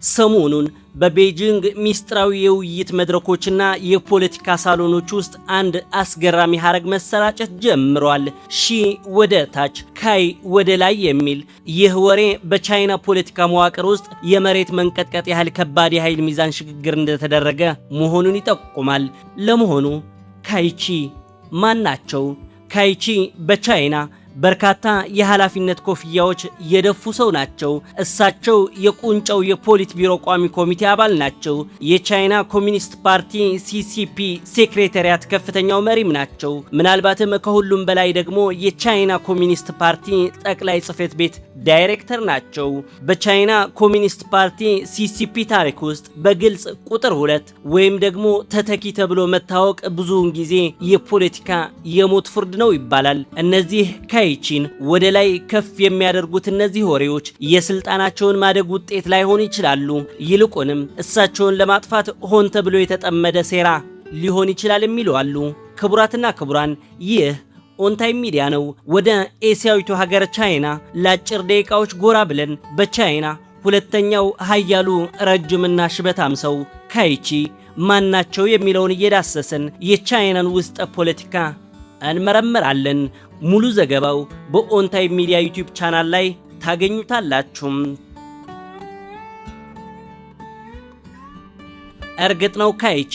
ሰሞኑን በቤጂንግ ሚስጥራዊ የውይይት መድረኮችና የፖለቲካ ሳሎኖች ውስጥ አንድ አስገራሚ ሐረግ መሰራጨት ጀምሯል። ሺ ወደ ታች ካይ ወደ ላይ የሚል ይህ ወሬ በቻይና ፖለቲካ መዋቅር ውስጥ የመሬት መንቀጥቀጥ ያህል ከባድ የኃይል ሚዛን ሽግግር እንደተደረገ መሆኑን ይጠቁማል። ለመሆኑ ካይቺ ማን ናቸው? ካይቺ በቻይና በርካታ የኃላፊነት ኮፍያዎች የደፉ ሰው ናቸው። እሳቸው የቁንጨው የፖሊት ቢሮ ቋሚ ኮሚቴ አባል ናቸው። የቻይና ኮሚኒስት ፓርቲ ሲሲፒ ሴክሬታሪያት ከፍተኛው መሪም ናቸው። ምናልባትም ከሁሉም በላይ ደግሞ የቻይና ኮሚኒስት ፓርቲ ጠቅላይ ጽሕፈት ቤት ዳይሬክተር ናቸው። በቻይና ኮሚኒስት ፓርቲ ሲሲፒ ታሪክ ውስጥ በግልጽ ቁጥር 2 ወይም ደግሞ ተተኪ ተብሎ መታወቅ ብዙውን ጊዜ የፖለቲካ የሞት ፍርድ ነው ይባላል። እነዚህ ካይቺን ወደ ላይ ከፍ የሚያደርጉት እነዚህ ወሬዎች የስልጣናቸውን ማደግ ውጤት ላይሆኑ ይችላሉ። ይልቁንም እሳቸውን ለማጥፋት ሆን ተብሎ የተጠመደ ሴራ ሊሆን ይችላል የሚሉ አሉ። ክቡራትና ክቡራን፣ ይህ ኦንታይም ሚዲያ ነው። ወደ ኤሲያዊቱ ሀገር ቻይና ለአጭር ደቂቃዎች ጎራ ብለን በቻይና ሁለተኛው ኃያሉ ረጅምና ሽበታም ሰው ካይቺ ማናቸው የሚለውን እየዳሰስን የቻይናን ውስጥ ፖለቲካ እንመረምራለን። ሙሉ ዘገባው በኦንታይም ሚዲያ ዩቲዩብ ቻናል ላይ ታገኙታላችሁ። እርግጥ ነው ካይቺ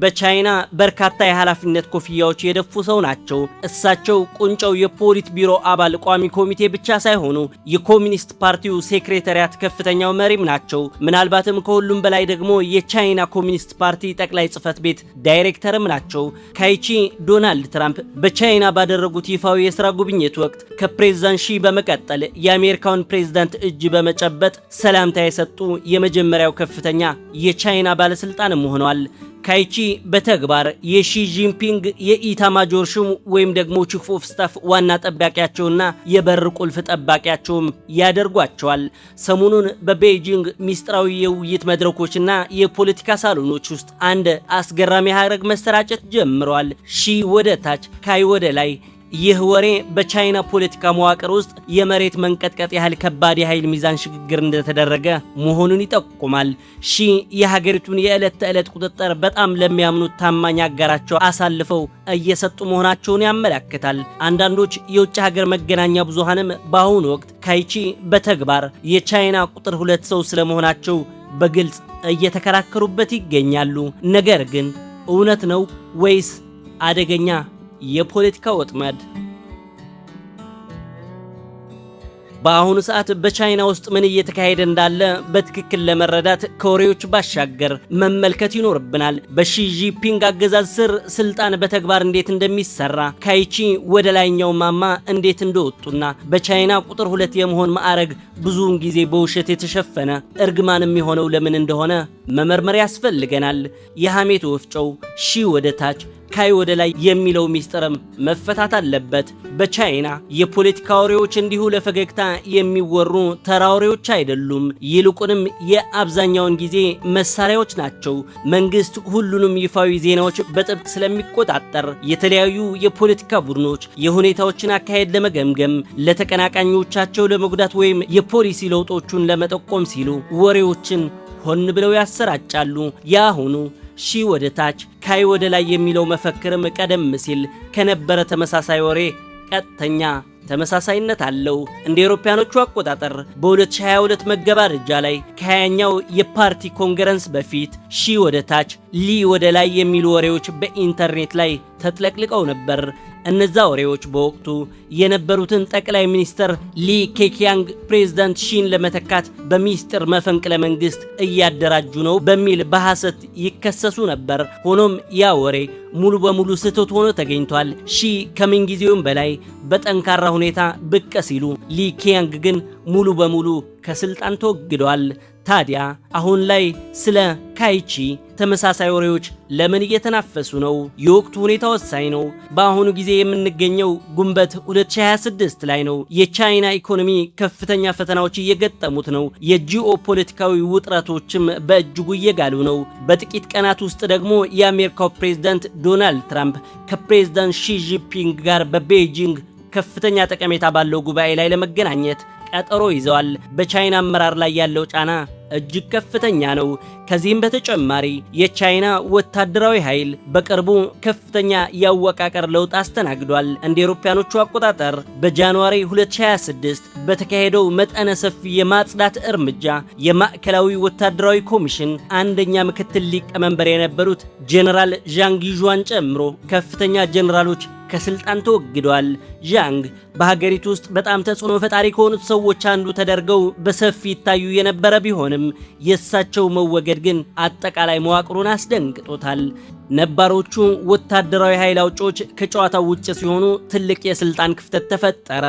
በቻይና በርካታ የኃላፊነት ኮፍያዎች የደፉ ሰው ናቸው። እሳቸው ቁንጨው የፖሊት ቢሮ አባል ቋሚ ኮሚቴ ብቻ ሳይሆኑ የኮሚኒስት ፓርቲው ሴክሬታሪያት ከፍተኛው መሪም ናቸው። ምናልባትም ከሁሉም በላይ ደግሞ የቻይና ኮሚኒስት ፓርቲ ጠቅላይ ጽሕፈት ቤት ዳይሬክተርም ናቸው። ካይቺ ዶናልድ ትራምፕ በቻይና ባደረጉት ይፋዊ የሥራ ጉብኝት ወቅት ከፕሬዝዳንት ሺ በመቀጠል የአሜሪካውን ፕሬዝዳንት እጅ በመጨበጥ ሰላምታ የሰጡ የመጀመሪያው ከፍተኛ የቻይና ባለስልጣንም ሆነዋል። ካይቺ በተግባር የሺ ጂንፒንግ የኢታማጆር ሹም ወይም ደግሞ ቺፍ ኦፍ ስታፍ ዋና ጠባቂያቸውና የበር ቁልፍ ጠባቂያቸውም ያደርጓቸዋል። ሰሞኑን በቤጂንግ ሚስጥራዊ የውይይት መድረኮችና የፖለቲካ ሳሎኖች ውስጥ አንድ አስገራሚ ሐረግ መሰራጨት ጀምሯል። ሺ ወደ ታች ካይ ወደ ላይ። ይህ ወሬ በቻይና ፖለቲካ መዋቅር ውስጥ የመሬት መንቀጥቀጥ ያህል ከባድ የኃይል ሚዛን ሽግግር እንደተደረገ መሆኑን ይጠቁማል። ሺ የሀገሪቱን የዕለት ተዕለት ቁጥጥር በጣም ለሚያምኑት ታማኝ አጋራቸው አሳልፈው እየሰጡ መሆናቸውን ያመለክታል። አንዳንዶች የውጭ ሀገር መገናኛ ብዙሃንም በአሁኑ ወቅት ካይቺ በተግባር የቻይና ቁጥር 2 ሰው ስለመሆናቸው በግልጽ እየተከራከሩበት ይገኛሉ። ነገር ግን እውነት ነው ወይስ አደገኛ የፖለቲካ ወጥመድ? በአሁኑ ሰዓት በቻይና ውስጥ ምን እየተካሄደ እንዳለ በትክክል ለመረዳት ከወሬዎች ባሻገር መመልከት ይኖርብናል። በሺ ጂንፒንግ አገዛዝ ስር ስልጣን በተግባር እንዴት እንደሚሰራ፣ ካይቺ ወደ ላይኛው ማማ እንዴት እንደወጡና በቻይና ቁጥር 2 የመሆን ማዕረግ ብዙውን ጊዜ በውሸት የተሸፈነ እርግማንም የሆነው ለምን እንደሆነ መመርመር ያስፈልገናል። የሐሜት ወፍጮው ሺ ወደ ታች ካይ ወደ ላይ የሚለው ሚስጥርም መፈታት አለበት። በቻይና የፖለቲካ ወሬዎች እንዲሁ ለፈገግታ የሚወሩ ተራ ወሬዎች አይደሉም። ይልቁንም የአብዛኛውን ጊዜ መሳሪያዎች ናቸው። መንግስት ሁሉንም ይፋዊ ዜናዎች በጥብቅ ስለሚቆጣጠር የተለያዩ የፖለቲካ ቡድኖች የሁኔታዎችን አካሄድ ለመገምገም፣ ለተቀናቃኞቻቸው ለመጉዳት ወይም የፖሊሲ ለውጦቹን ለመጠቆም ሲሉ ወሬዎችን ሆን ብለው ያሰራጫሉ። ያሁኑ ሺ ወደ ታች ካይ ወደ ላይ የሚለው መፈክርም ቀደም ሲል ከነበረ ተመሳሳይ ወሬ ቀጥተኛ ተመሳሳይነት አለው። እንደ አውሮፓውያኖቹ አቆጣጠር በ2022 መገባደጃ ላይ ከ20ኛው የፓርቲ ኮንግረስ በፊት ሺ ወደ ታች ሊ ወደ ላይ የሚሉ ወሬዎች በኢንተርኔት ላይ ተጥለቅልቀው ነበር። እነዛ ወሬዎች በወቅቱ የነበሩትን ጠቅላይ ሚኒስትር ሊ ኬኪያንግ ፕሬዝዳንት ሺን ለመተካት በሚስጥር መፈንቅለ መንግስት እያደራጁ ነው በሚል በሐሰት ይከሰሱ ነበር። ሆኖም ያ ወሬ ሙሉ በሙሉ ስህተት ሆኖ ተገኝቷል። ሺ ከምንጊዜውም በላይ በጠንካራ ሁኔታ ብቅ ሲሉ፣ ሊ ኬያንግ ግን ሙሉ በሙሉ ከስልጣን ተወግደዋል። ታዲያ አሁን ላይ ስለ ካይቺ ተመሳሳይ ወሬዎች ለምን እየተናፈሱ ነው? የወቅቱ ሁኔታ ወሳኝ ነው። በአሁኑ ጊዜ የምንገኘው ግንቦት 2026 ላይ ነው። የቻይና ኢኮኖሚ ከፍተኛ ፈተናዎች እየገጠሙት ነው። የጂኦፖለቲካዊ ውጥረቶችም በእጅጉ እየጋሉ ነው። በጥቂት ቀናት ውስጥ ደግሞ የአሜሪካው ፕሬዝዳንት ዶናልድ ትራምፕ ከፕሬዝዳንት ሺ ጂንፒንግ ጋር በቤጂንግ ከፍተኛ ጠቀሜታ ባለው ጉባኤ ላይ ለመገናኘት ቀጠሮ ይዘዋል። በቻይና አመራር ላይ ያለው ጫና እጅግ ከፍተኛ ነው። ከዚህም በተጨማሪ የቻይና ወታደራዊ ኃይል በቅርቡ ከፍተኛ የአወቃቀር ለውጥ አስተናግዷል። እንደ አውሮፓውያኖቹ አቆጣጠር በጃንዋሪ 2026 በተካሄደው መጠነ ሰፊ የማጽዳት እርምጃ የማዕከላዊ ወታደራዊ ኮሚሽን አንደኛ ምክትል ሊቀመንበር የነበሩት ጄኔራል ዣንግ ይዡዋን ጨምሮ ከፍተኛ ጄኔራሎች ከስልጣን ተወግደዋል። ዣንግ በሀገሪቱ ውስጥ በጣም ተጽዕኖ ፈጣሪ ከሆኑት ሰዎች አንዱ ተደርገው በሰፊ ይታዩ የነበረ ቢሆንም የእሳቸው መወገድ ግን አጠቃላይ መዋቅሩን አስደንግጦታል። ነባሮቹ ወታደራዊ ኃይል አውጪዎች ከጨዋታው ውጭ ሲሆኑ ትልቅ የስልጣን ክፍተት ተፈጠረ።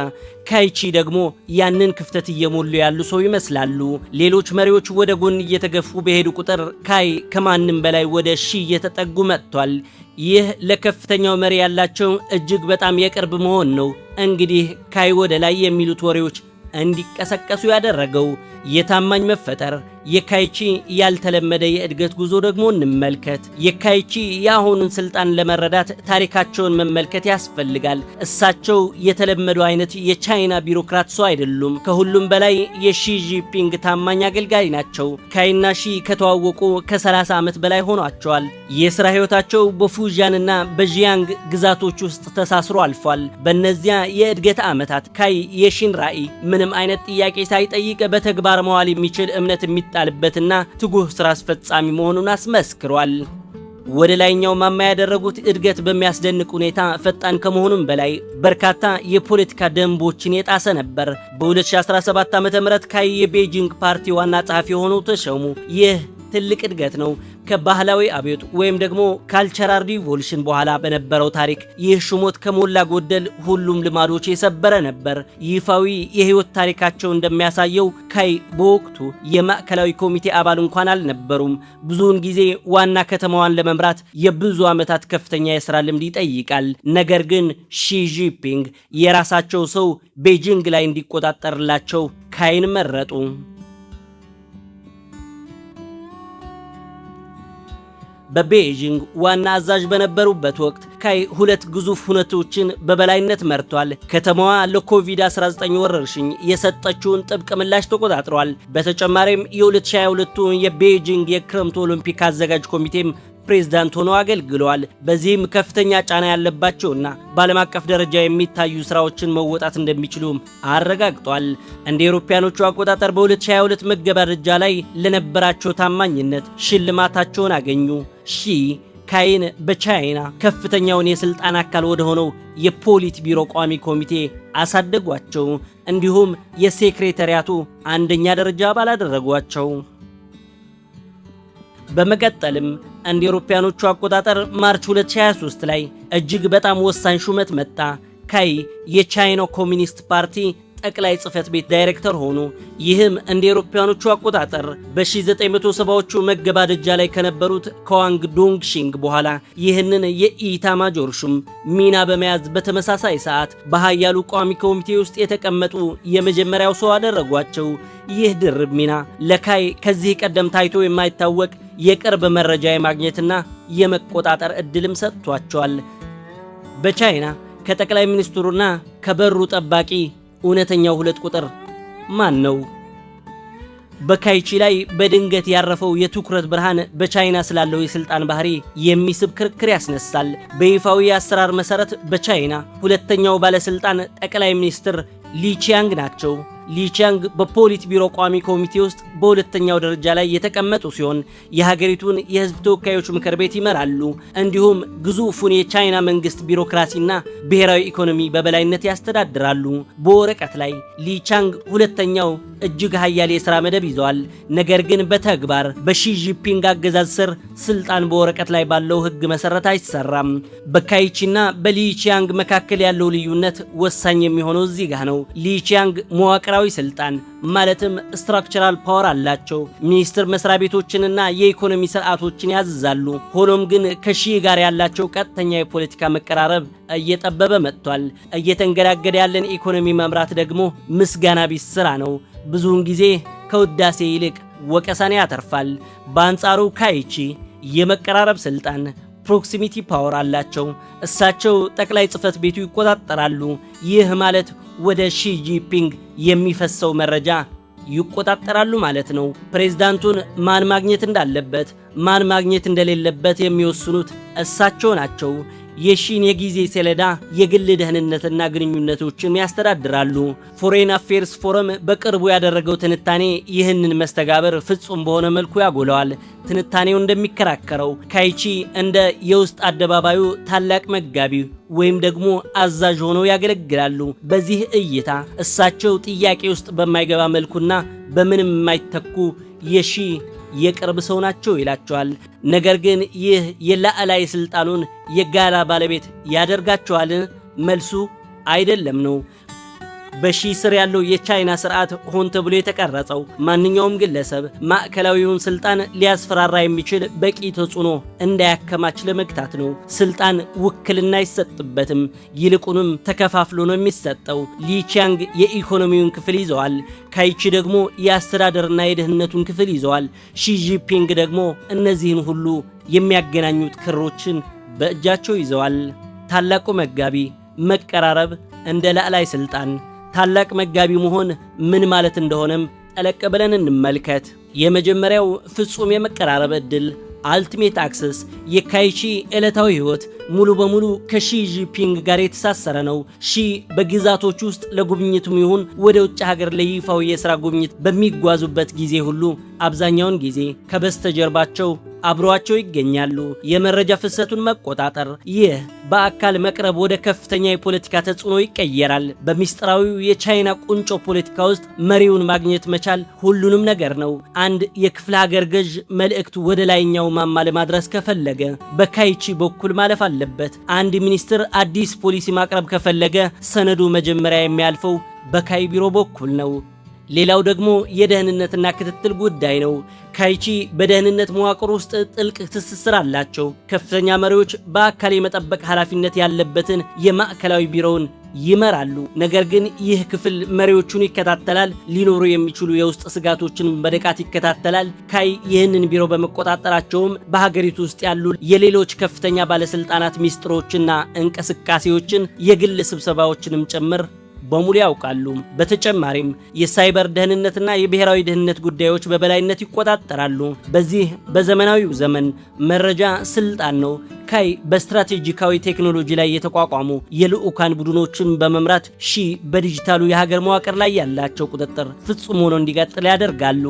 ካይቺ ደግሞ ያንን ክፍተት እየሞሉ ያሉ ሰው ይመስላሉ። ሌሎች መሪዎች ወደ ጎን እየተገፉ በሄዱ ቁጥር ካይ ከማንም በላይ ወደ ሺ እየተጠጉ መጥቷል። ይህ ለከፍተኛው መሪ ያላቸው እጅግ በጣም የቅርብ መሆን ነው እንግዲህ ካይ ወደ ላይ የሚሉት ወሬዎች እንዲቀሰቀሱ ያደረገው። የታማኝ መፈጠር የካይቺ ያልተለመደ የእድገት ጉዞ ደግሞ እንመልከት። የካይቺ የአሁኑን ስልጣን ለመረዳት ታሪካቸውን መመልከት ያስፈልጋል። እሳቸው የተለመዱ አይነት የቻይና ቢሮክራት ሰው አይደሉም። ከሁሉም በላይ የሺ ጂንፒንግ ታማኝ አገልጋይ ናቸው። ካይና ሺ ከተዋወቁ ከ30 ዓመት በላይ ሆኗቸዋል። የሥራ ሕይወታቸው በፉጂያንና በጂያንግ ግዛቶች ውስጥ ተሳስሮ አልፏል። በእነዚያ የእድገት ዓመታት ካይ የሺን ራዕይ ምንም አይነት ጥያቄ ሳይጠይቅ በተግባር መዋል የሚችል እምነት የሚጣልበትና ትጉህ ስራ አስፈጻሚ መሆኑን አስመስክሯል። ወደ ላይኛው ማማ ያደረጉት እድገት በሚያስደንቅ ሁኔታ ፈጣን ከመሆኑም በላይ በርካታ የፖለቲካ ደንቦችን የጣሰ ነበር። በ2017 ዓ.ም ካይ የቤጂንግ ፓርቲ ዋና ጸሐፊ ሆነው ተሾሙ። ይህ ትልቅ እድገት ነው። ከባህላዊ አብዮት ወይም ደግሞ ካልቸራል ሪቮሉሽን በኋላ በነበረው ታሪክ ይህ ሹመት ከሞላ ጎደል ሁሉም ልማዶች የሰበረ ነበር። ይፋዊ የህይወት ታሪካቸው እንደሚያሳየው ካይ በወቅቱ የማዕከላዊ ኮሚቴ አባል እንኳን አልነበሩም። ብዙውን ጊዜ ዋና ከተማዋን ለመምራት የብዙ ዓመታት ከፍተኛ የሥራ ልምድ ይጠይቃል። ነገር ግን ሺ ጂንፒንግ የራሳቸው ሰው ቤጂንግ ላይ እንዲቆጣጠርላቸው ካይን መረጡ። በቤጂንግ ዋና አዛዥ በነበሩበት ወቅት ካይ ሁለት ግዙፍ ሁነቶችን በበላይነት መርቷል። ከተማዋ ለኮቪድ-19 ወረርሽኝ የሰጠችውን ጥብቅ ምላሽ ተቆጣጥሯል። በተጨማሪም የ2022 የቤጂንግ የክረምት ኦሎምፒክ አዘጋጅ ኮሚቴም ፕሬዝዳንት ሆነው አገልግለዋል። በዚህም ከፍተኛ ጫና ያለባቸውና በዓለም አቀፍ ደረጃ የሚታዩ ስራዎችን መወጣት እንደሚችሉም አረጋግጧል። እንደ አውሮፓውያኖቹ አቆጣጠር በ2022 መገባደጃ ላይ ለነበራቸው ታማኝነት ሽልማታቸውን አገኙ። ሺ ካይን በቻይና ከፍተኛውን የስልጣን አካል ወደ ሆነው የፖሊት ቢሮ ቋሚ ኮሚቴ አሳደጓቸው። እንዲሁም የሴክሬታሪያቱ አንደኛ ደረጃ አባል አደረጓቸው። በመቀጠልም እንደ አውሮፓውያኖቹ አቆጣጠር ማርች 2023 ላይ እጅግ በጣም ወሳኝ ሹመት መጣ። ካይ የቻይና ኮሚኒስት ፓርቲ ጠቅላይ ጽህፈት ቤት ዳይሬክተር ሆኑ። ይህም እንደ አውሮፓውያኖቹ አቆጣጠር በ1970ዎቹ መገባደጃ ላይ ከነበሩት ከዋንግ ዶንግሺንግ በኋላ ይህንን የኢታማጆር ሹም ሚና በመያዝ በተመሳሳይ ሰዓት በሃያሉ ቋሚ ኮሚቴ ውስጥ የተቀመጡ የመጀመሪያው ሰው አደረጓቸው። ይህ ድርብ ሚና ለካይ ከዚህ ቀደም ታይቶ የማይታወቅ የቅርብ መረጃ የማግኘትና የመቆጣጠር እድልም ሰጥቷቸዋል። በቻይና ከጠቅላይ ሚኒስትሩና ከበሩ ጠባቂ እውነተኛው ሁለት ቁጥር ማን ነው? በካይቺ ላይ በድንገት ያረፈው የትኩረት ብርሃን በቻይና ስላለው የስልጣን ባህሪ የሚስብ ክርክር ያስነሳል። በይፋዊ አሰራር መሰረት በቻይና ሁለተኛው ባለስልጣን ጠቅላይ ሚኒስትር ሊቺያንግ ናቸው። ሊቺያንግ በፖሊት ቢሮ ቋሚ ኮሚቴ ውስጥ በሁለተኛው ደረጃ ላይ የተቀመጡ ሲሆን የሀገሪቱን የሕዝብ ተወካዮች ምክር ቤት ይመራሉ። እንዲሁም ግዙፉን የቻይና መንግስት ቢሮክራሲና ብሔራዊ ኢኮኖሚ በበላይነት ያስተዳድራሉ። በወረቀት ላይ ሊቺያንግ ሁለተኛው እጅግ ኃያል የሥራ መደብ ይዘዋል። ነገር ግን በተግባር በሺ ጂንፒንግ አገዛዝ ስር ስልጣን በወረቀት ላይ ባለው ሕግ መሰረት አይሰራም። በካይቺና በሊቺያንግ መካከል ያለው ልዩነት ወሳኝ የሚሆነው እዚህ ጋር ነው። ሊቺያንግ መዋቅራዊ ስልጣን ማለትም ስትራክቸራል ፓወር አላቸው። ሚኒስቴር መስሪያ ቤቶችንና የኢኮኖሚ ስርዓቶችን ያዝዛሉ። ሆኖም ግን ከሺ ጋር ያላቸው ቀጥተኛ የፖለቲካ መቀራረብ እየጠበበ መጥቷል። እየተንገዳገደ ያለን ኢኮኖሚ መምራት ደግሞ ምስጋና ቢስ ስራ ነው። ብዙውን ጊዜ ከውዳሴ ይልቅ ወቀሳን ያተርፋል። በአንጻሩ ካይቺ የመቀራረብ ስልጣን፣ ፕሮክሲሚቲ ፓወር አላቸው። እሳቸው ጠቅላይ ጽህፈት ቤቱ ይቆጣጠራሉ። ይህ ማለት ወደ ሺ ጂንፒንግ የሚፈሰው መረጃ ይቆጣጠራሉ ማለት ነው። ፕሬዝዳንቱን ማን ማግኘት እንዳለበት ማን ማግኘት እንደሌለበት የሚወስኑት እሳቸው ናቸው። የሺን የጊዜ ሰሌዳ የግል ደህንነትና ግንኙነቶችን ያስተዳድራሉ። ፎሬን አፌርስ ፎረም በቅርቡ ያደረገው ትንታኔ ይህንን መስተጋብር ፍጹም በሆነ መልኩ ያጎለዋል። ትንታኔው እንደሚከራከረው ካይቺ እንደ የውስጥ አደባባዩ ታላቅ መጋቢ ወይም ደግሞ አዛዥ ሆነው ያገለግላሉ። በዚህ እይታ እሳቸው ጥያቄ ውስጥ በማይገባ መልኩና በምንም የማይተኩ የሺ የቅርብ ሰው ናቸው ይላቸዋል። ነገር ግን ይህ የላዕላይ ስልጣኑን የጋራ ባለቤት ያደርጋቸዋል? መልሱ አይደለም ነው። በሺ ስር ያለው የቻይና ስርዓት ሆን ተብሎ የተቀረጸው ማንኛውም ግለሰብ ማዕከላዊውን ስልጣን ሊያስፈራራ የሚችል በቂ ተጽዕኖ እንዳያከማች ለመግታት ነው። ስልጣን ውክልና አይሰጥበትም፣ ይልቁንም ተከፋፍሎ ነው የሚሰጠው። ሊቺያንግ የኢኮኖሚውን ክፍል ይዘዋል። ካይቺ ደግሞ የአስተዳደርና የደህንነቱን ክፍል ይዘዋል። ሺ ጂንፒንግ ደግሞ እነዚህን ሁሉ የሚያገናኙት ክሮችን በእጃቸው ይዘዋል። ታላቁ መጋቢ መቀራረብ እንደ ላዕላይ ስልጣን ታላቅ መጋቢ መሆን ምን ማለት እንደሆነም ጠለቅ ብለን እንመልከት። የመጀመሪያው ፍጹም የመቀራረብ ዕድል አልቲሜት አክሰስ። የካይቺ ዕለታዊ ሕይወት ሙሉ በሙሉ ከሺ ጂንፒንግ ጋር የተሳሰረ ነው። ሺ በግዛቶች ውስጥ ለጉብኝቱም ይሁን ወደ ውጭ ሀገር ለይፋዊ የሥራ ጉብኝት በሚጓዙበት ጊዜ ሁሉ አብዛኛውን ጊዜ ከበስተጀርባቸው አብረዋቸው ይገኛሉ። የመረጃ ፍሰቱን መቆጣጠር። ይህ በአካል መቅረብ ወደ ከፍተኛ የፖለቲካ ተጽዕኖ ይቀየራል። በሚስጥራዊው የቻይና ቁንጮ ፖለቲካ ውስጥ መሪውን ማግኘት መቻል ሁሉንም ነገር ነው። አንድ የክፍለ ሀገር ገዥ መልእክቱ ወደ ላይኛው ማማ ለማድረስ ከፈለገ በካይቺ በኩል ማለፍ አለበት። አንድ ሚኒስትር አዲስ ፖሊሲ ማቅረብ ከፈለገ ሰነዱ መጀመሪያ የሚያልፈው በካይ ቢሮ በኩል ነው። ሌላው ደግሞ የደህንነትና ክትትል ጉዳይ ነው። ካይቺ በደህንነት መዋቅር ውስጥ ጥልቅ ትስስር አላቸው። ከፍተኛ መሪዎች በአካል የመጠበቅ ኃላፊነት ያለበትን የማዕከላዊ ቢሮውን ይመራሉ። ነገር ግን ይህ ክፍል መሪዎቹን ይከታተላል፣ ሊኖሩ የሚችሉ የውስጥ ስጋቶችን በንቃት ይከታተላል። ካይ ይህንን ቢሮ በመቆጣጠራቸውም በሀገሪቱ ውስጥ ያሉ የሌሎች ከፍተኛ ባለስልጣናት ሚስጥሮችና እንቅስቃሴዎችን የግል ስብሰባዎችንም ጭምር በሙሉ ያውቃሉ። በተጨማሪም የሳይበር ደህንነትና የብሔራዊ ደህንነት ጉዳዮች በበላይነት ይቆጣጠራሉ። በዚህ በዘመናዊው ዘመን መረጃ ስልጣን ነው። ካይ በስትራቴጂካዊ ቴክኖሎጂ ላይ የተቋቋሙ የልዑካን ቡድኖችን በመምራት ሺ በዲጂታሉ የሀገር መዋቅር ላይ ያላቸው ቁጥጥር ፍጹም ሆኖ እንዲቀጥል ያደርጋሉ።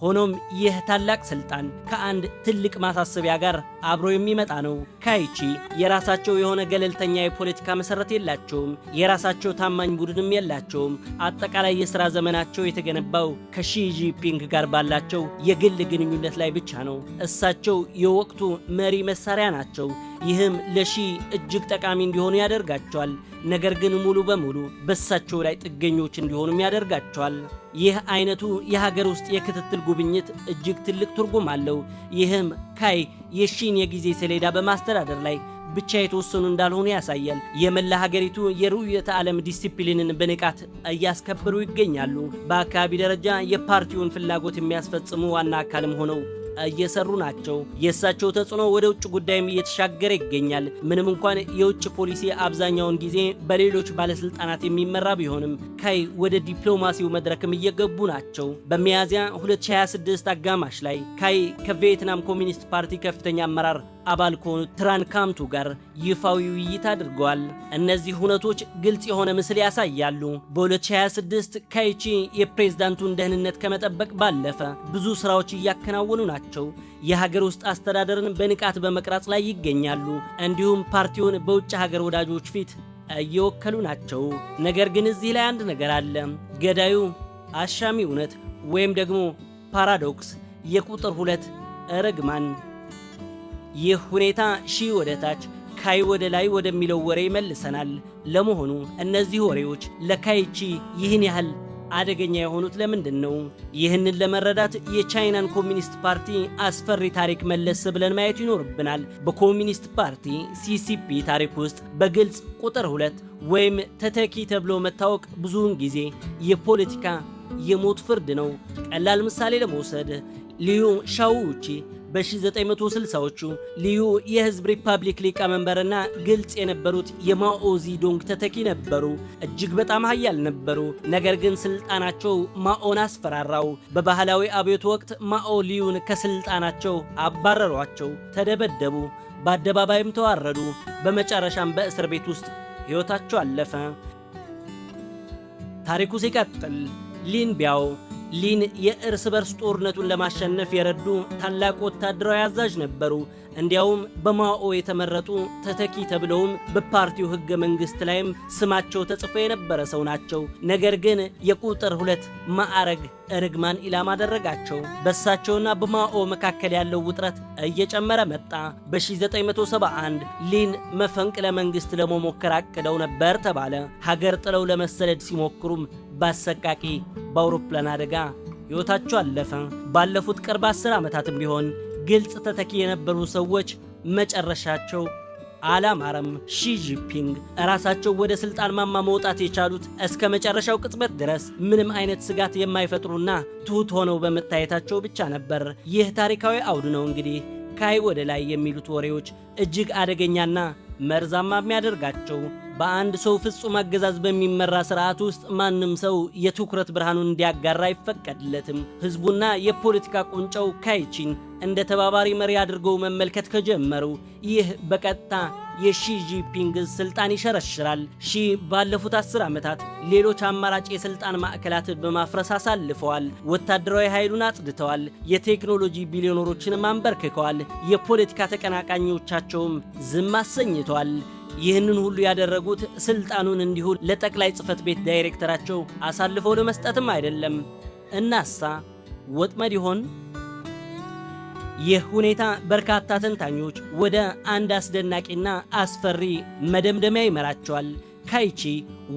ሆኖም ይህ ታላቅ ስልጣን ከአንድ ትልቅ ማሳሰቢያ ጋር አብሮ የሚመጣ ነው። ካይቺ የራሳቸው የሆነ ገለልተኛ የፖለቲካ መሰረት የላቸውም። የራሳቸው ታማኝ ቡድንም የላቸውም። አጠቃላይ የሥራ ዘመናቸው የተገነባው ከሺ ጂንፒንግ ጋር ባላቸው የግል ግንኙነት ላይ ብቻ ነው። እሳቸው የወቅቱ መሪ መሳሪያ ናቸው። ይህም ለሺ እጅግ ጠቃሚ እንዲሆኑ ያደርጋቸዋል። ነገር ግን ሙሉ በሙሉ በእሳቸው ላይ ጥገኞች እንዲሆኑም ያደርጋቸዋል። ይህ አይነቱ የሀገር ውስጥ የክትትል ጉብኝት እጅግ ትልቅ ትርጉም አለው። ይህም ካይ የሺን የጊዜ ሰሌዳ በማስተዳደር ላይ ብቻ የተወሰኑ እንዳልሆኑ ያሳያል። የመላ ሀገሪቱ የርዕዮተ ዓለም ዲሲፕሊንን በንቃት እያስከበሩ ይገኛሉ። በአካባቢ ደረጃ የፓርቲውን ፍላጎት የሚያስፈጽሙ ዋና አካልም ሆነው እየሰሩ ናቸው። የእሳቸው ተጽዕኖ ወደ ውጭ ጉዳይም እየተሻገረ ይገኛል። ምንም እንኳን የውጭ ፖሊሲ አብዛኛውን ጊዜ በሌሎች ባለስልጣናት የሚመራ ቢሆንም ካይ ወደ ዲፕሎማሲው መድረክም እየገቡ ናቸው። በሚያዝያ 2026 አጋማሽ ላይ ካይ ከቪየትናም ኮሚኒስት ፓርቲ ከፍተኛ አመራር አባል ከሆኑት ትራን ካምቱ ጋር ይፋዊ ውይይት አድርገዋል። እነዚህ ሁነቶች ግልጽ የሆነ ምስል ያሳያሉ። በ2026 ካይቺ የፕሬዝዳንቱን ደህንነት ከመጠበቅ ባለፈ ብዙ ስራዎች እያከናወኑ ናቸው። የሀገር ውስጥ አስተዳደርን በንቃት በመቅረጽ ላይ ይገኛሉ። እንዲሁም ፓርቲውን በውጭ ሀገር ወዳጆች ፊት እየወከሉ ናቸው። ነገር ግን እዚህ ላይ አንድ ነገር አለ። ገዳዩ አሻሚ እውነት ወይም ደግሞ ፓራዶክስ፣ የቁጥር 2 ርግማን። ይህ ሁኔታ ሺ ወደ ታች ካይ ወደ ላይ ወደሚለው ወሬ ይመልሰናል። ለመሆኑ እነዚህ ወሬዎች ለካይቺ ይህን ያህል አደገኛ የሆኑት ለምንድን ነው? ይህንን ለመረዳት የቻይናን ኮሚኒስት ፓርቲ አስፈሪ ታሪክ መለስ ብለን ማየት ይኖርብናል። በኮሚኒስት ፓርቲ ሲሲፒ ታሪክ ውስጥ በግልጽ ቁጥር 2 ወይም ተተኪ ተብሎ መታወቅ ብዙውን ጊዜ የፖለቲካ የሞት ፍርድ ነው። ቀላል ምሳሌ ለመውሰድ ሊዩ ሻውቺ በ1960ዎቹ ሊዩ የህዝብ ሪፐብሊክ ሊቀመንበርና ግልጽ የነበሩት የማኦ ዜዶንግ ተተኪ ነበሩ። እጅግ በጣም ኃያል ነበሩ። ነገር ግን ስልጣናቸው ማኦን አስፈራራው። በባህላዊ አብዮት ወቅት ማኦ ሊዩን ከስልጣናቸው አባረሯቸው፣ ተደበደቡ፣ በአደባባይም ተዋረዱ። በመጨረሻም በእስር ቤት ውስጥ ሕይወታቸው አለፈ። ታሪኩ ሲቀጥል ሊን ቢያኦ ሊን የእርስ በርስ ጦርነቱን ለማሸነፍ የረዱ ታላቅ ወታደራዊ አዛዥ ነበሩ። እንዲያውም በማኦ የተመረጡ ተተኪ ተብለውም በፓርቲው ህገ መንግስት ላይም ስማቸው ተጽፎ የነበረ ሰው ናቸው። ነገር ግን የቁጥር 2 ማዕረግ ርግማን ኢላማ አደረጋቸው። በእሳቸውና በማኦ መካከል ያለው ውጥረት እየጨመረ መጣ። በ1971 ሊን መፈንቅለ መንግስት ለመሞከር አቅደው ነበር ተባለ። ሀገር ጥለው ለመሰደድ ሲሞክሩም በአሰቃቂ በአውሮፕላን አደጋ ሕይወታቸው አለፈ። ባለፉት ቅርብ 10 ዓመታትም ቢሆን ግልጽ ተተኪ የነበሩ ሰዎች መጨረሻቸው አላማረም። ሺጂፒንግ ራሳቸው ወደ ስልጣን ማማ መውጣት የቻሉት እስከ መጨረሻው ቅጽበት ድረስ ምንም አይነት ስጋት የማይፈጥሩና ትሁት ሆነው በመታየታቸው ብቻ ነበር። ይህ ታሪካዊ አውድ ነው እንግዲህ ካይ ወደ ላይ የሚሉት ወሬዎች እጅግ አደገኛና መርዛማ የሚያደርጋቸው። በአንድ ሰው ፍጹም አገዛዝ በሚመራ ስርዓት ውስጥ ማንም ሰው የትኩረት ብርሃኑን እንዲያጋራ አይፈቀድለትም። ህዝቡና የፖለቲካ ቁንጫው ካይቺን እንደ ተባባሪ መሪ አድርገው መመልከት ከጀመሩ ይህ በቀጥታ የሺ ጂንፒንግ ስልጣን ይሸረሽራል። ሺ ባለፉት 10 ዓመታት ሌሎች አማራጭ የስልጣን ማዕከላትን በማፍረስ አሳልፈዋል። ወታደራዊ ኃይሉን አጽድተዋል። የቴክኖሎጂ ቢሊዮነሮችንም አንበርክከዋል። የፖለቲካ ተቀናቃኞቻቸውም ዝም አሰኝተዋል። ይህንን ሁሉ ያደረጉት ስልጣኑን እንዲሁ ለጠቅላይ ጽህፈት ቤት ዳይሬክተራቸው አሳልፈው ለመስጠትም አይደለም። እናሳ ወጥመድ ይሆን? ይህ ሁኔታ በርካታ ተንታኞች ወደ አንድ አስደናቂና አስፈሪ መደምደሚያ ይመራቸዋል። ካይቺ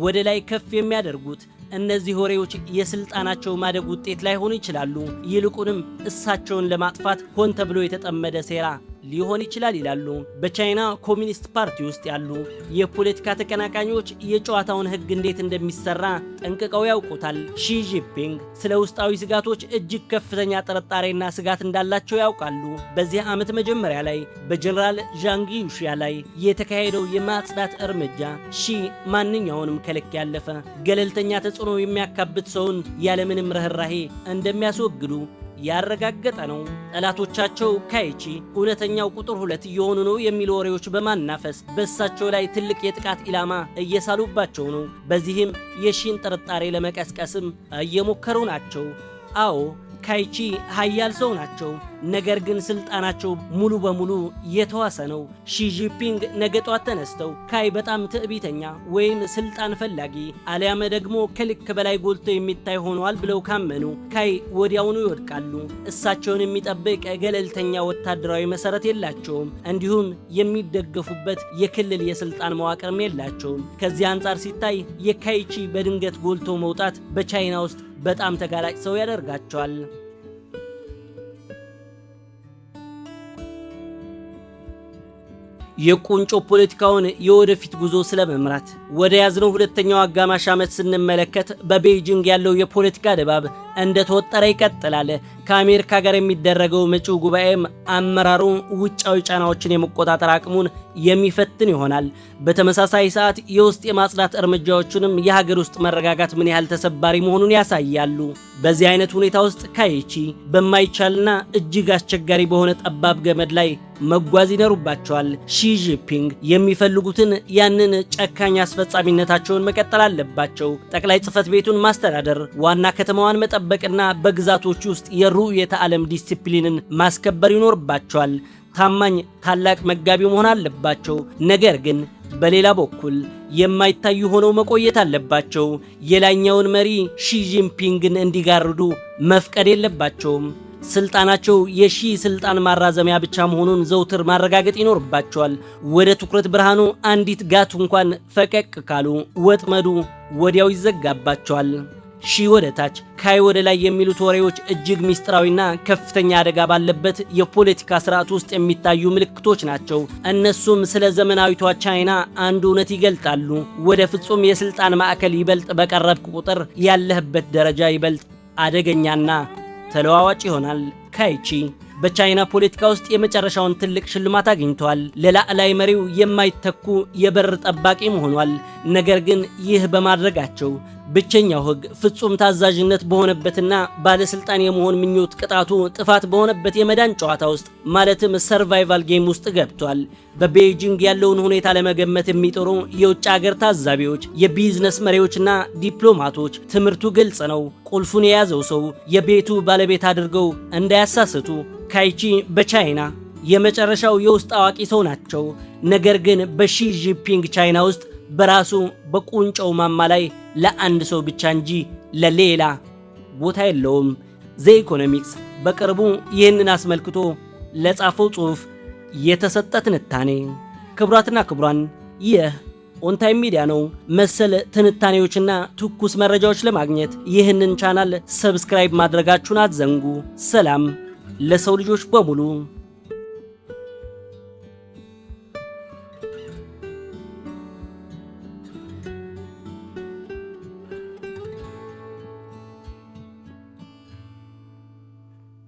ወደ ላይ ከፍ የሚያደርጉት እነዚህ ወሬዎች የስልጣናቸው ማደግ ውጤት ላይሆኑ ይችላሉ። ይልቁንም እሳቸውን ለማጥፋት ሆን ተብሎ የተጠመደ ሴራ ሊሆን ይችላል ይላሉ። በቻይና ኮሚኒስት ፓርቲ ውስጥ ያሉ የፖለቲካ ተቀናቃኞች የጨዋታውን ህግ እንዴት እንደሚሰራ ጠንቅቀው ያውቁታል። ሺ ጂንፒንግ ስለ ውስጣዊ ስጋቶች እጅግ ከፍተኛ ጥርጣሬና ስጋት እንዳላቸው ያውቃሉ። በዚህ ዓመት መጀመሪያ ላይ በጀነራል ዣንግ ዩሺያ ላይ የተካሄደው የማጽዳት እርምጃ ሺ ማንኛውንም ከልክ ያለፈ ገለልተኛ ተጽዕኖ የሚያካብት ሰውን ያለምንም ርህራሄ እንደሚያስወግዱ ያረጋገጠ ነው። ጠላቶቻቸው ካይቺ እውነተኛው ቁጥር 2 እየሆኑ ነው የሚሉ ወሬዎች በማናፈስ በእሳቸው ላይ ትልቅ የጥቃት ኢላማ እየሳሉባቸው ነው። በዚህም የሺን ጥርጣሬ ለመቀስቀስም እየሞከሩ ናቸው። አዎ ካይቺ ኃያል ሰው ናቸው። ነገር ግን ስልጣናቸው ሙሉ በሙሉ የተዋሰ ነው። ሺ ጂንፒንግ ነገ ጧት ተነስተው ካይ በጣም ትዕቢተኛ ወይም ስልጣን ፈላጊ አሊያም ደግሞ ከልክ በላይ ጎልቶ የሚታይ ሆኗል ብለው ካመኑ ካይ ወዲያውኑ ይወድቃሉ። እሳቸውን የሚጠብቅ ገለልተኛ ወታደራዊ መሰረት የላቸውም። እንዲሁም የሚደገፉበት የክልል የስልጣን መዋቅርም የላቸውም። ከዚህ አንጻር ሲታይ የካይቺ በድንገት ጎልቶ መውጣት በቻይና ውስጥ በጣም ተጋላጭ ሰው ያደርጋቸዋል። የቁንጮ ፖለቲካውን የወደፊት ጉዞ ስለመምራት ወደ ያዝነው ሁለተኛው አጋማሽ ዓመት ስንመለከት በቤጂንግ ያለው የፖለቲካ ድባብ እንደተወጠረ ይቀጥላል። ከአሜሪካ ጋር የሚደረገው መጪው ጉባኤም አመራሩ ውጫዊ ጫናዎችን የመቆጣጠር አቅሙን የሚፈትን ይሆናል። በተመሳሳይ ሰዓት የውስጥ የማጽዳት እርምጃዎችንም የሀገር ውስጥ መረጋጋት ምን ያህል ተሰባሪ መሆኑን ያሳያሉ። በዚህ አይነት ሁኔታ ውስጥ ካይቺ በማይቻልና እጅግ አስቸጋሪ በሆነ ጠባብ ገመድ ላይ መጓዝ ይኖርባቸዋል። ሺ ጂንፒንግ የሚፈልጉትን ያንን ጨካኝ አስፈጻሚነታቸውን መቀጠል አለባቸው። ጠቅላይ ጽህፈት ቤቱን ማስተዳደር፣ ዋና ከተማዋን መጠበቅና በግዛቶች ውስጥ የሩዕየተ ዓለም ዲሲፕሊንን ማስከበር ይኖርባቸዋል። ታማኝ ታላቅ መጋቢ መሆን አለባቸው። ነገር ግን በሌላ በኩል የማይታዩ ሆነው መቆየት አለባቸው። የላይኛውን መሪ ሺ ጂንፒንግን እንዲጋርዱ መፍቀድ የለባቸውም። ስልጣናቸው የሺ ስልጣን ማራዘሚያ ብቻ መሆኑን ዘውትር ማረጋገጥ ይኖርባቸዋል። ወደ ትኩረት ብርሃኑ አንዲት ጋት እንኳን ፈቀቅ ካሉ ወጥመዱ ወዲያው ይዘጋባቸዋል። ሺ ወደ ታች ካይ ወደ ላይ የሚሉት ወሬዎች እጅግ ሚስጥራዊና ከፍተኛ አደጋ ባለበት የፖለቲካ ስርዓት ውስጥ የሚታዩ ምልክቶች ናቸው። እነሱም ስለ ዘመናዊቷ ቻይና አንድ እውነት ይገልጣሉ። ወደ ፍጹም የስልጣን ማዕከል ይበልጥ በቀረብክ ቁጥር ያለህበት ደረጃ ይበልጥ አደገኛና ተለዋዋጭ ይሆናል። ካይቺ በቻይና ፖለቲካ ውስጥ የመጨረሻውን ትልቅ ሽልማት አግኝቷል። ለላዕላይ መሪው የማይተኩ የበር ጠባቂ ሆኗል። ነገር ግን ይህ በማድረጋቸው ብቸኛው ሕግ ፍጹም ታዛዥነት በሆነበትና ባለስልጣን የመሆን ምኞት ቅጣቱ ጥፋት በሆነበት የመዳን ጨዋታ ውስጥ ማለትም ሰርቫይቫል ጌም ውስጥ ገብቷል። በቤጂንግ ያለውን ሁኔታ ለመገመት የሚጥሩ የውጭ ሀገር ታዛቢዎች፣ የቢዝነስ መሪዎችና ዲፕሎማቶች ትምህርቱ ግልጽ ነው። ቁልፉን የያዘው ሰው የቤቱ ባለቤት አድርገው እንዳያሳስቱ። ካይቺ በቻይና የመጨረሻው የውስጥ አዋቂ ሰው ናቸው። ነገር ግን በሺ ጂንፒንግ ቻይና ውስጥ በራሱ በቁንጮው ማማ ላይ ለአንድ ሰው ብቻ እንጂ ለሌላ ቦታ የለውም። ዘ ኢኮኖሚክስ በቅርቡ ይህንን አስመልክቶ ለጻፈው ጽሑፍ የተሰጠ ትንታኔ። ክቡራትና ክቡራን ይህ ኦንታይም ሚዲያ ነው። መሰል ትንታኔዎችና ትኩስ መረጃዎች ለማግኘት ይህንን ቻናል ሰብስክራይብ ማድረጋችሁን አትዘንጉ። ሰላም ለሰው ልጆች በሙሉ።